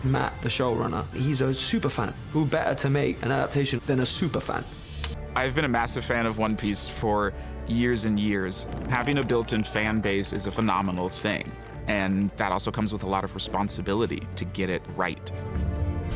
Matt, the showrunner, he's a super fan. Who better to make an adaptation than a super fan? I've been a massive fan of One Piece for years and years. Having a built-in fan base is a phenomenal thing, and that also comes with a lot of responsibility to get it right.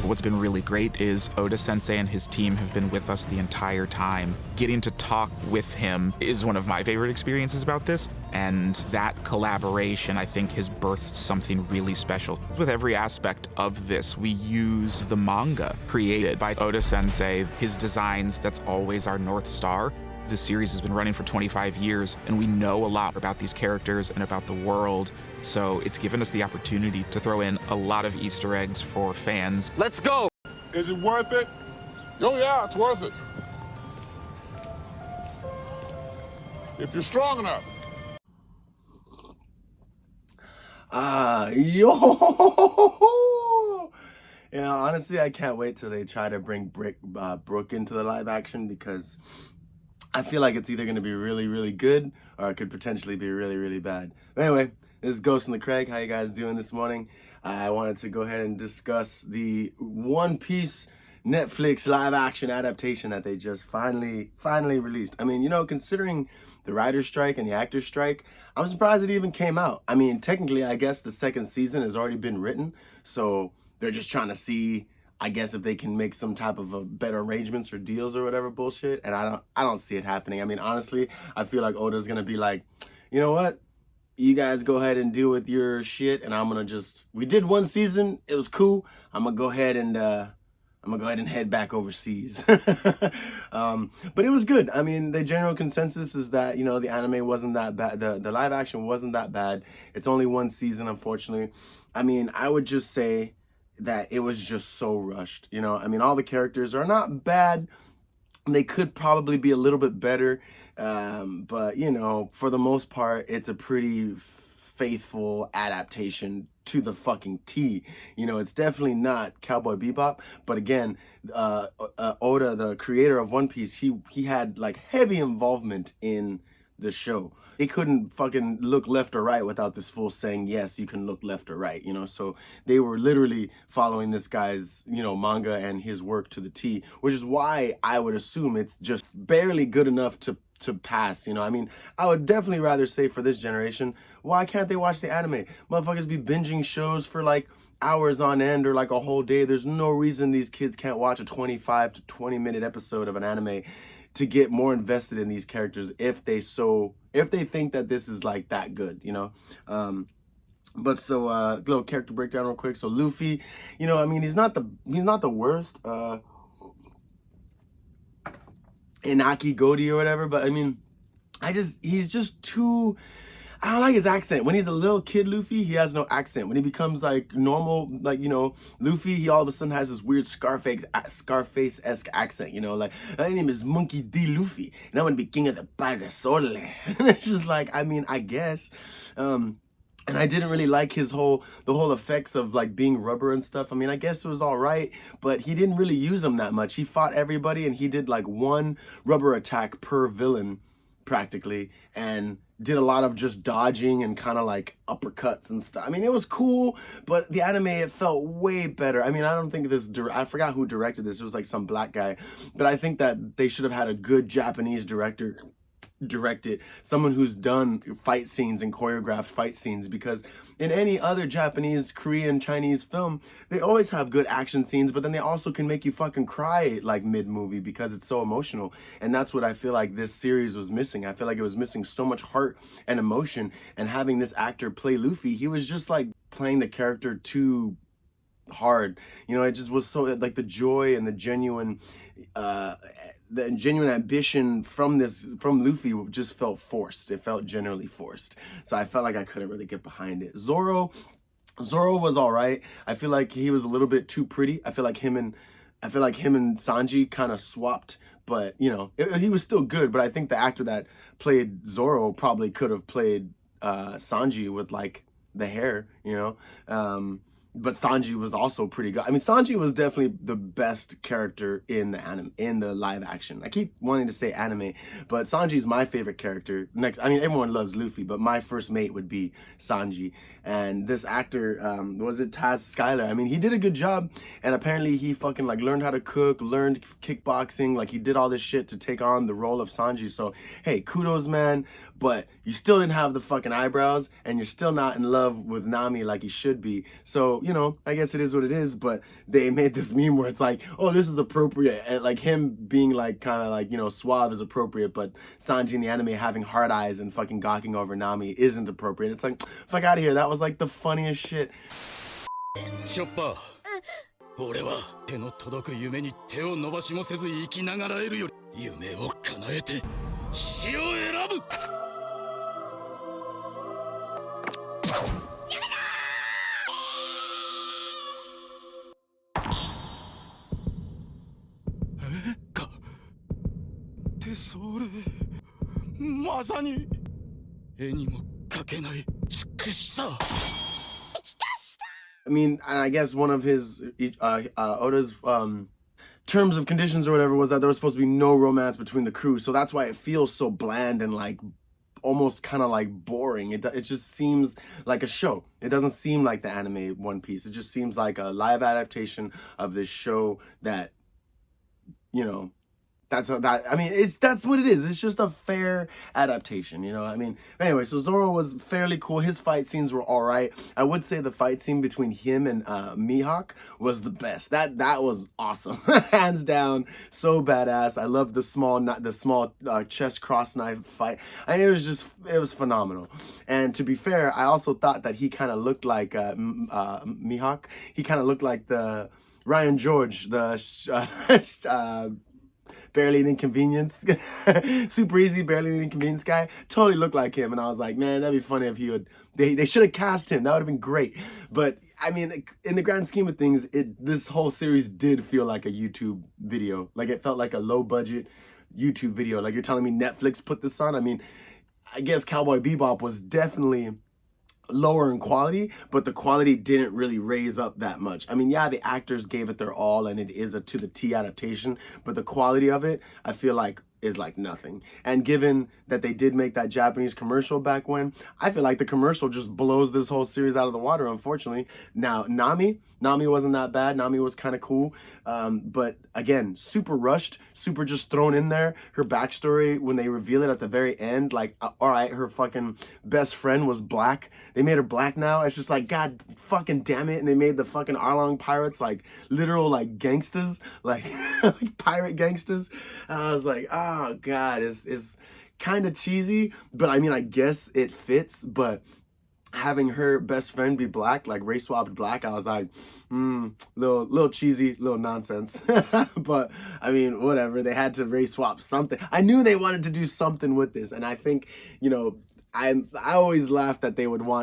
What's been really great is Oda-sensei and his team have been with us the entire time. Getting to talk with him is one of my favorite experiences about this, and that collaboration, I think, has birthed something really special. With every aspect of this, we use the manga created by Oda-sensei, his designs, that's always our North Star. This series has been running for 25 years, and we know a lot about these characters and about the world, so it's given us the opportunity to throw in a lot of Easter eggs for fans. Let's go! Is it worth it? Oh yeah, it's worth it. If you're strong enough. Honestly, I can't wait till they try to bring Brook into the live action, because I feel like it's either going to be really, really good, or it could potentially be really, really bad. But anyway, this is Ghost in the Craig. How you guys doing this morning? I wanted to go ahead and discuss the One Piece Netflix live action adaptation that they just finally released. I mean, you know, considering the writer's strike and the actor's strike, I'm surprised it even came out. I mean, technically, I guess the second season has already been written, so they're just trying to see, I guess, if they can make some type of a better arrangements or deals or whatever bullshit, and I don't see it happening. I mean, honestly, I feel like Oda's gonna be like, you know what? You guys go ahead and deal with your shit, and I'm gonna just, we did one season, it was cool. I'm gonna go ahead and head back overseas. But it was good. I mean, the general consensus is that, you know, the anime wasn't that bad. The live action wasn't that bad. It's only one season, unfortunately. I mean, I would just say that it was just so rushed. You know, I mean, all the characters are not bad. They could probably be a little bit better. But, you know, for the most part, it's a pretty faithful adaptation to the fucking T. You know, it's definitely not Cowboy Bebop, but again, Oda, the creator of One Piece, he had like heavy involvement in the show. He couldn't fucking look left or right without this fool saying, yes, you can look left or right, you know? So they were literally following this guy's, you know, manga and his work to the T, which is why I would assume it's just barely good enough to pass, you know? I mean, I would definitely rather say for this generation, why can't they watch the anime? Motherfuckers be binging shows for like hours on end or like a whole day. There's no reason these kids can't watch a 25 to 20 minute episode of an anime to get more invested in these characters if they think that this is like that good, you know? But so little character breakdown real quick. So Luffy, you know, I mean, he's not the worst Inaki Godi or whatever, but I mean, he's just too, I don't like his accent. When he's a little kid Luffy, he has no accent. When he becomes like normal, like, you know, Luffy, he all of a sudden has this weird Scarface-esque accent, you know, like, my name is Monkey D. Luffy, and I'm gonna be king of the Parasole. And it's just like, I mean, I guess, and I didn't really like the whole effects of like being rubber and stuff. I mean, I guess it was all right, but he didn't really use them that much. He fought everybody and he did like one rubber attack per villain practically, and did a lot of just dodging and kind of like uppercuts and stuff. I mean, it was cool, but the anime, it felt way better. I mean, I don't think I forgot who directed this. It was like some black guy, but I think that they should have had a good Japanese director direct it, someone who's done fight scenes and choreographed fight scenes, because in any other Japanese, Korean, Chinese film, they always have good action scenes, but then they also can make you fucking cry like mid-movie because it's so emotional. And that's what I feel like this series was missing. I feel like it was missing so much heart and emotion, and having this actor play Luffy, he was just like playing the character too hard, you know? It just was so like the joy and the genuine ambition from Luffy just felt forced. It felt generally forced, so I felt like I couldn't really get behind it. Zoro was all right. I feel like he was a little bit too pretty. I feel like him and Sanji kind of swapped, but you know, he was still good. But I think the actor that played Zoro probably could have played Sanji with like the hair, you know. but Sanji was also pretty good. I mean, Sanji was definitely the best character in the anime, in the live action. I keep wanting to say anime, but Sanji is my favorite character. Next, I mean, everyone loves Luffy, but my first mate would be Sanji. And this actor, was it Taz Skylar? I mean, he did a good job, and apparently he fucking like learned how to cook, learned kickboxing, like he did all this shit to take on the role of Sanji. So hey, kudos, man. But you still didn't have the fucking eyebrows, and you're still not in love with Nami like you should be. So, you know, I guess it is what it is, but they made this meme where it's like, oh, this is appropriate. And like him being like kind of like, you know, suave is appropriate, but Sanji in the anime having hard eyes and fucking gawking over Nami isn't appropriate. It's like, fuck out of here. That was like the funniest shit. Chopper. 俺は手の届く夢に手を伸ばしもせず生きながらえるより夢を叶えて死を選ぶ。かってそれまさに絵にも描けない美しさ。I mean, I guess one of his Oda's terms of conditions or whatever was that there was supposed to be no romance between the crew, so that's why it feels so bland and like almost kind of like boring. It just seems like a show. It doesn't seem like the anime One Piece. It just seems like a live adaptation of this show that, you know, that's what it is. It's just a fair adaptation, you know. I mean, anyway, so Zoro was fairly cool. His fight scenes were all right. I would say the fight scene between him and Mihawk was the best. That was awesome, hands down. So badass. I love the small chest cross knife fight. I mean, it was phenomenal. And to be fair, I also thought that he kind of looked like Mihawk. He kind of looked like the Ryan George, the Barely an Inconvenience, super easy, Barely an Inconvenience guy, totally looked like him. And I was like, man, that'd be funny if he would, they should have cast him. That would have been great. But I mean, in the grand scheme of things, this whole series did feel like a YouTube video. Like it felt like a low budget YouTube video. Like you're telling me Netflix put this on? I mean, I guess Cowboy Bebop was definitely lower in quality, but the quality didn't really raise up that much. I mean, yeah, the actors gave it their all and it is a to the T adaptation, but the quality of it, I feel like, is like nothing. And given that they did make that Japanese commercial back when, I feel like the commercial just blows this whole series out of the water, unfortunately. Now, Nami wasn't that bad. Nami was kind of cool. But again, super rushed, super just thrown in there. Her backstory, when they reveal it at the very end, like, all right, her fucking best friend was black. They made her black now. It's just like, God fucking damn it. And they made the fucking Arlong pirates like literal like gangsters, like, like pirate gangsters. I was like, oh God, it's kind of cheesy, but I mean, I guess it fits. But having her best friend be black, like race swapped black, I was like, little cheesy, little nonsense. But I mean, whatever. They had to race swap something. I knew they wanted to do something with this, and I think, you know, I always laughed that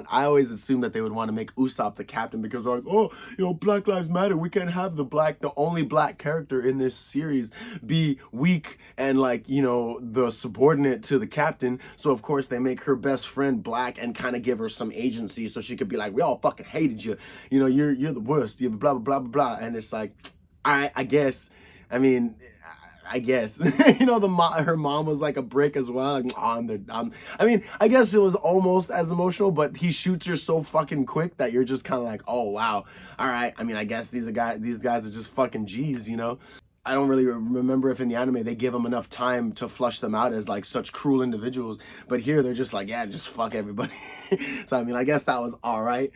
I always assumed that they would want to make Usopp the captain, because they're like, oh, you know, Black Lives Matter. We can't have the only black character in this series be weak and like, you know, the subordinate to the captain. So of course they make her best friend black and kind of give her some agency so she could be like, we all fucking hated you. You know, you're the worst. You blah, blah, blah, blah. And it's like, I guess, I mean, I guess, you know, her mom was like a brick as well. Like, I mean, I guess it was almost as emotional, but he shoots her so fucking quick that you're just kind of like, oh wow, all right. I mean, I guess these guys are just fucking G's, you know. I don't really remember if in the anime they give them enough time to flush them out as like such cruel individuals, but here they're just like, yeah, just fuck everybody. So I mean, I guess that was all right.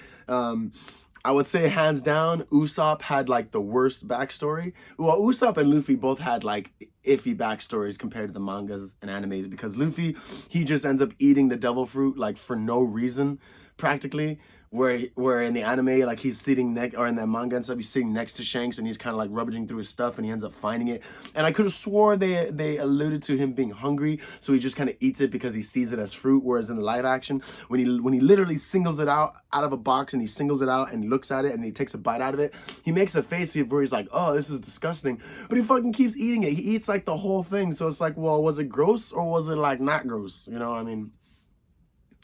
I would say hands down, Usopp had like the worst backstory. Well, Usopp and Luffy both had like iffy backstories compared to the mangas and animes, because Luffy, he just ends up eating the devil fruit like for no reason, practically. Where in the anime, like he's sitting or in that manga and stuff, he's sitting next to Shanks and he's kind of like rummaging through his stuff and he ends up finding it. And I could have swore they alluded to him being hungry, so he just kind of eats it because he sees it as fruit. Whereas in the live action, when he literally singles it out of a box and he singles it out and he looks at it and he takes a bite out of it, he makes a face where he's like, oh, this is disgusting, but he fucking keeps eating it. He eats like the whole thing. So it's like, well, was it gross or was it like not gross? You know, I mean,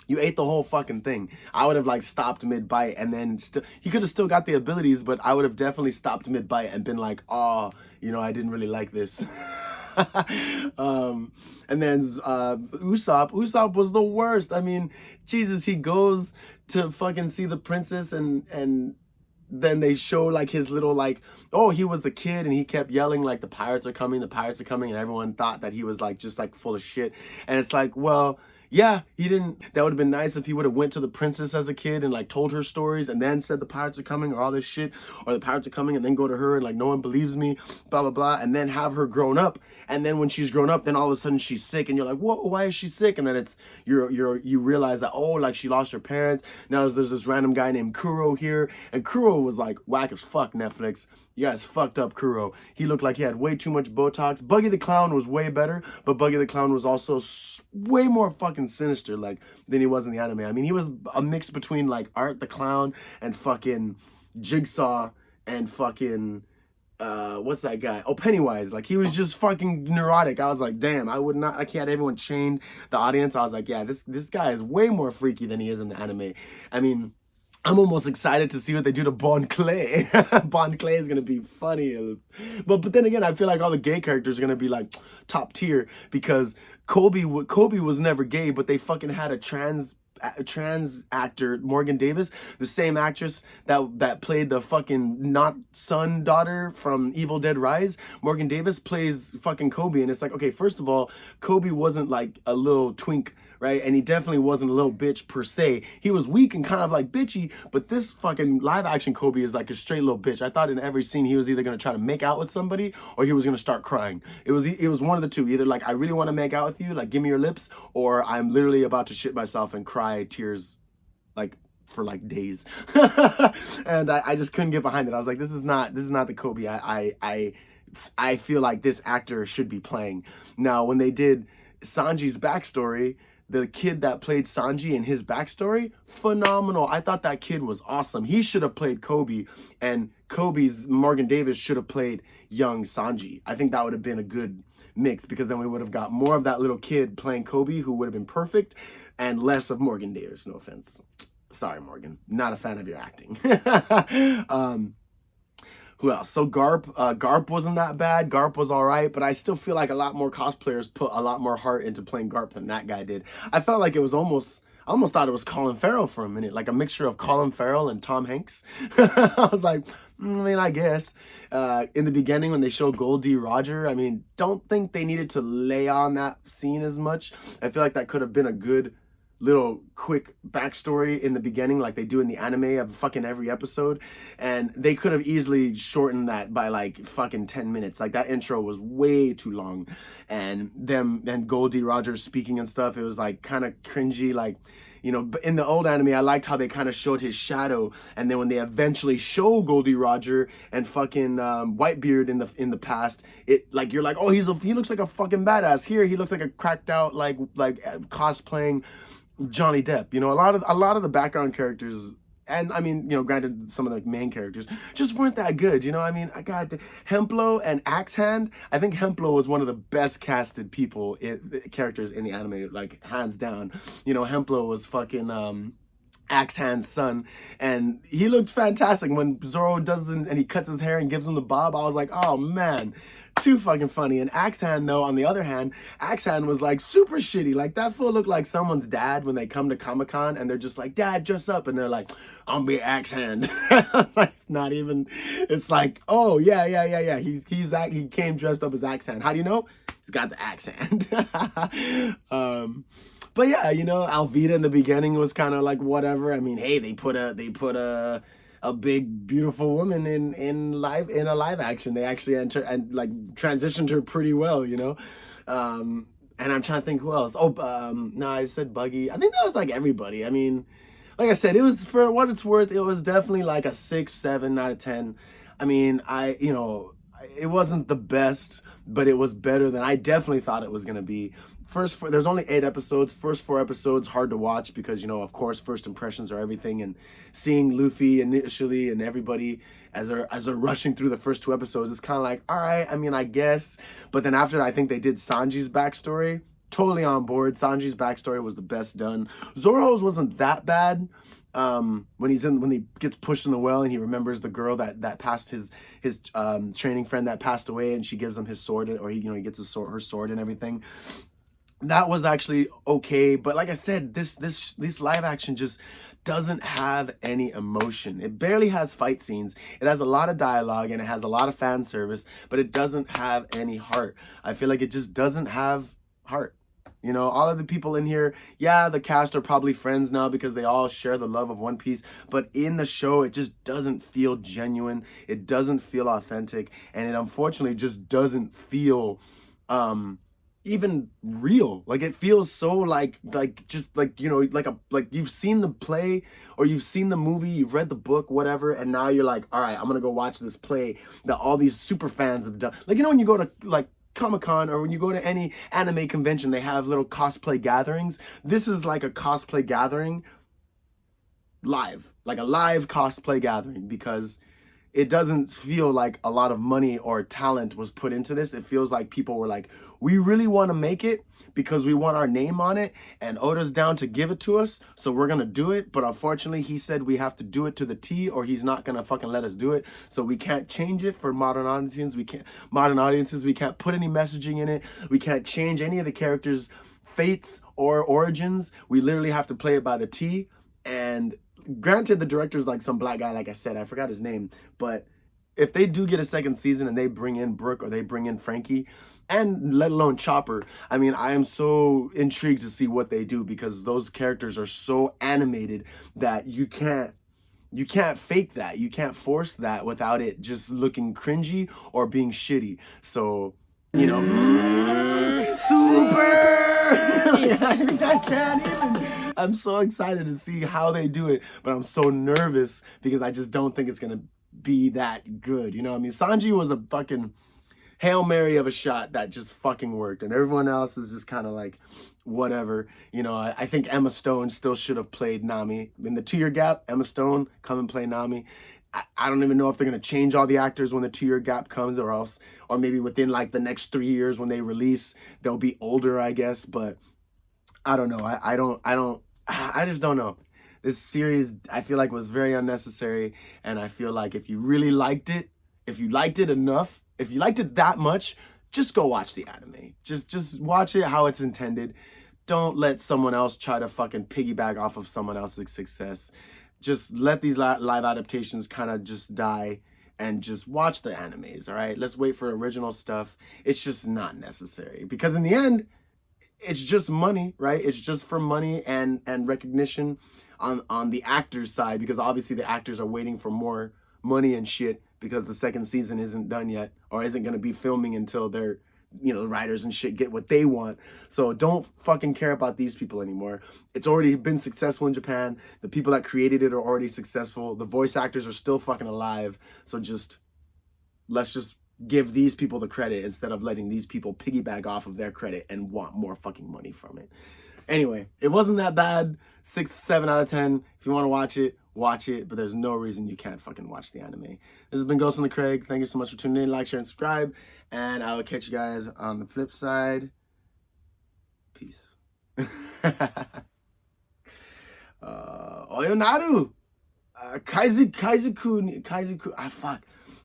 You ate the whole fucking thing. I would have like stopped mid-bite and then he could have still got the abilities, but I would have definitely stopped mid-bite and been like, oh, you know, I didn't really like this. And then Usopp was the worst. I mean, Jesus, he goes to fucking see the princess and then they show like his little like, oh, he was the kid and he kept yelling like the pirates are coming, and everyone thought that he was like just like full of shit. And it's like, well, yeah, he didn't. That would have been nice if he would have went to the princess as a kid and like told her stories and then said the pirates are coming or all this shit, or the pirates are coming and then go to her and like no one believes me, blah blah blah, and then have her grown up. And then when she's grown up, then all of a sudden she's sick and you're like, whoa, why is she sick? And then it's you realize that, oh, like she lost her parents. Now there's this random guy named Kuro here, and Kuro was like whack as fuck. Netflix, you guys fucked up Kuro. He looked like he had way too much Botox. Buggy the Clown was way better, but Buggy the Clown was also way more fucking sinister like than he was in the anime. I mean, he was a mix between like Art the Clown and fucking Jigsaw and fucking what's that guy? Oh, Pennywise. Like, he was just fucking neurotic. I was like, damn, I can't have everyone chained the audience. I was like, yeah, this guy is way more freaky than he is in the anime. I mean, I'm almost excited to see what they do to Bon Clay. Bon Clay is gonna be funny, but then again, I feel like all the gay characters are gonna be like top tier because Kobe was never gay, but they fucking had a trans actor, Morgan Davis, the same actress that played the fucking not son daughter from Evil Dead Rise. Morgan Davis plays fucking Kobe, and it's like, okay, first of all, Kobe wasn't like a little twink, right? And he definitely wasn't a little bitch per se. He was weak and kind of like bitchy, but this fucking live action Kobe is like a straight little bitch. I thought in every scene he was either gonna try to make out with somebody or he was gonna start crying. It was one of the two. Either like, I really want to make out with you, like give me your lips, or I'm literally about to shit myself and cry tears like for like days. And I just couldn't get behind it. I was like, this is not the Kobe I feel like this actor should be playing. Now, when they did Sanji's backstory, the kid that played Sanji in his backstory, phenomenal. I thought that kid was awesome. He should have played Kobe, and Kobe's Morgan Davis should have played young Sanji. I think that would have been a good mix, because then we would have got more of that little kid playing Kobe, who would have been perfect, and less of Morgan Davis. No offense. Sorry, Morgan. Not a fan of your acting. Who else? So Garp wasn't that bad. Garp was all right, but I still feel like a lot more cosplayers put a lot more heart into playing Garp than that guy did. I felt like it was almost, I almost thought it was Colin Farrell for a minute, like a mixture of Colin Farrell and Tom Hanks. I was like, I mean, I guess. In the beginning when they showed Goldie Roger, I mean, don't think they needed to lay on that scene as much. I feel like that could have been a good little quick backstory in the beginning, like they do in the anime of fucking every episode, and they could have easily shortened that by like fucking 10 minutes. Like, that intro was way too long, and them and Goldie Rogers speaking and stuff, it was like kind of cringy. Like, you know, in the old anime, I liked how they kind of showed his shadow, and then when they eventually show Goldie Roger and fucking Whitebeard in the past, it like, you're like, oh, he looks like a fucking badass. Here he looks like a cracked out like cosplaying Johnny Depp. You know, a lot of the background characters, and I mean, you know, granted, some of the main characters just weren't that good. You know, I mean, I got Hemplo and Axe Hand. I think Hemplo was one of the best casted characters in the anime, like hands down. You know, Hemplo was fucking Axe Hand's son, and he looked fantastic when Zoro doesn't, and he cuts his hair and gives him the bob. I was like, oh man, too fucking funny. And Axe Hand, though, on the other hand, Axe Hand was like super shitty. Like, that fool looked like someone's dad when they come to Comic-Con and they're just like, Dad, dress up, and they're like, I'm be Axe Hand. It's not even, it's like, oh yeah, he came dressed up as Axe Hand. How do you know? He's got the Axe Hand. But yeah, you know, Alvida in the beginning was kind of like whatever. I mean, hey, they put a big beautiful woman in a live action. They actually enter and like transitioned her pretty well, you know. And I'm trying to think who else. Oh, no, I said Buggy. I think that was like everybody. I mean, like I said, it was, for what it's worth, it was definitely like a 6, 7 out of 10. I mean, it wasn't the best, but it was better than I definitely thought it was gonna be. There's only 8 episodes. First 4 episodes hard to watch because, you know, of course, first impressions are everything, and seeing Luffy initially and everybody as they're rushing through the first 2 episodes, it's kind of like, all right, I mean, I guess. But then after, I think they did Sanji's backstory. totally on board. Sanji's backstory was the best done. Zoro's wasn't that bad. When he gets pushed in the well and he remembers the girl that passed his training friend that passed away, and she gives him his sword, or he gets her sword and everything. That was actually okay, but like I said, this live action just doesn't have any emotion. It barely has fight scenes. It has a lot of dialogue and it has a lot of fan service, but it doesn't have any heart. I feel like it just doesn't have heart. You know, all of the people in here, yeah, the cast are probably friends now because they all share the love of One Piece, but in the show, it just doesn't feel genuine. It doesn't feel authentic, and it unfortunately just doesn't feel even real. Like, it feels so like you've seen the play or you've seen the movie, you've read the book, whatever, and now you're like, all right, I'm gonna go watch this play that all these super fans have done. Like, you know, when you go to like Comic-Con or when you go to any anime convention, they have little cosplay gatherings. This is like a cosplay gathering live, like a live cosplay gathering, because it doesn't feel like a lot of money or talent was put into this. It feels like people were like, we really want to make it because we want our name on it, and Oda's down to give it to us, so we're gonna do it. But unfortunately, he said we have to do it to the T, or he's not gonna fucking let us do it. So we can't change it for modern audiences. We can't put any messaging in it. We can't change any of the characters' fates or origins. We literally have to play it by the T. And granted, the director's like some black guy, like I said, I forgot his name, but if they do get a second season and they bring in Brook or they bring in Frankie, and let alone Chopper, I mean, I am so intrigued to see what they do, because those characters are so animated that you can't fake that. You can't force that without it just looking cringy or being shitty. So, you know, super! Like, I can't even. I'm so excited to see how they do it, but I'm so nervous because I just don't think it's going to be that good. You know what I mean? Sanji was a fucking Hail Mary of a shot that just fucking worked, and everyone else is just kind of like, whatever. You know, I think Emma Stone still should have played Nami. In the 2-year gap, Emma Stone, come and play Nami. I don't even know if they're going to change all the actors when the 2-year gap comes, or maybe within like the next 3 years when they release, they'll be older, I guess. But I don't know. I just don't know. This series, I feel like, was very unnecessary, and I feel like if you really liked it, if you liked it enough, if you liked it that much, just go watch the anime. Just watch it how it's intended. Don't let someone else try to fucking piggyback off of someone else's success. Just let these live adaptations kind of just die and just watch the animes, all right? Let's wait for original stuff. It's just not necessary, because in the end, it's just money, right? It's just for money and recognition on the actors' side, because obviously the actors are waiting for more money and shit, because the second season isn't done yet, or isn't going to be filming until they're, you know, the writers and shit get what they want. So don't fucking care about these people anymore. It's already been successful in Japan. The people that created it are already successful. The voice actors are still fucking alive. So let's just give these people the credit instead of letting these people piggyback off of their credit and want more fucking money from it. Anyway, it wasn't that bad. 6, 7 out of 10. If you want to watch it, but there's no reason you can't fucking watch the anime. This has been Ghost on the Craig. Thank you so much for tuning in. Like, share, and subscribe. And I will catch you guys on the flip side. Peace. Oyonaru! Kaizuku, fuck.